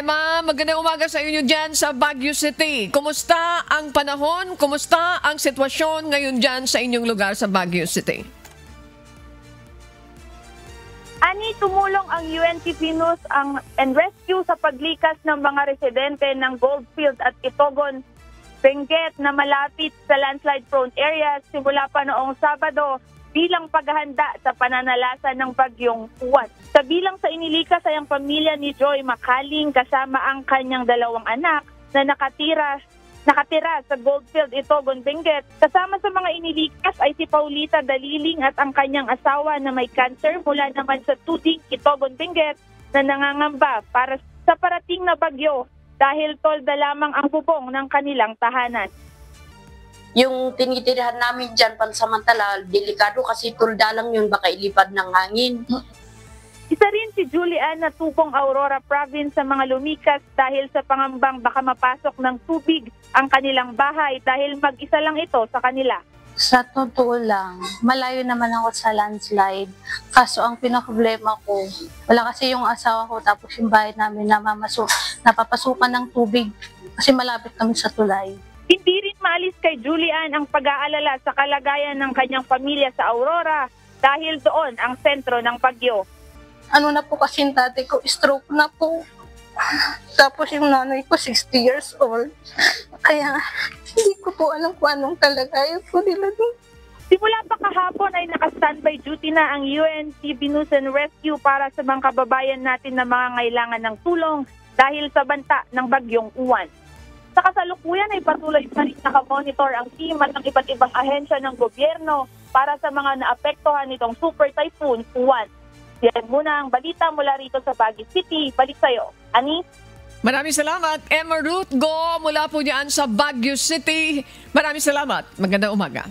Emma, magandang umaga sa inyo dyan sa Baguio City. Kumusta ang panahon? Kumusta ang sitwasyon ngayon dyan sa inyong lugar sa Baguio City? Ani, tumulong ang UNTP News and Rescue sa paglikas ng mga residente ng Goldfield at Itogon, Benguet na malapit sa landslide-prone areas simula pa noong Sabado bilang paghahanda sa pananalasan ng bagyong Uwan. Sa bilang sa inilikas ay ang pamilya ni Joy Makaling kasama ang kanyang dalawang anak na nakatira sa Goldfield, Itogon, Benguet. Kasama sa mga inilikas ay si Paulita Daliling at ang kanyang asawa na may cancer mula naman sa Tuding, Itogon, Benguet na nangangamba para sa parating na bagyo dahil tolda lamang ang bubong ng kanilang tahanan. Yung tinitirahan namin dyan pansamantala, delikado kasi tulda lang yun, baka ilipad ng hangin. Isa rin si Julian na tubong Aurora Province sa mga lumikas dahil sa pangambang baka mapasok ng tubig ang kanilang bahay dahil mag-isa lang ito sa kanila. Sa totoo lang, malayo naman ako sa landslide. Kaso ang pinaka-problema ko, wala kasi yung asawa ko tapos yung bahay namin napapasukan ng tubig kasi malapit kami sa tulay. Hindi rin maalis kay Julian ang pag-aalala sa kalagayan ng kanyang pamilya sa Aurora dahil doon ang sentro ng bagyo. Ano na po kasi yung tatay ko, stroke na po. Tapos yung nanay ko, 60 years old. Kaya hindi ko po alam kung anong kalagayan ko nila doon. Simula pa kahapon ay naka-standby duty na ang UNTP News and Rescue para sa mga kababayan natin na mga ngailangan ng tulong dahil sa banta ng bagyong Uwan. Sa kasalukuyan ay patuloy pa rin nakamonitor ang team at ng iba't ibang ahensya ng gobyerno para sa mga naapektuhan nitong Super Typhoon Uwan. Yan muna ang balita mula rito sa Baguio City. Balik sa'yo, Ani. Maraming salamat, Emma Ruth Go, mula po diyan sa Baguio City. Maraming salamat. Magandang umaga.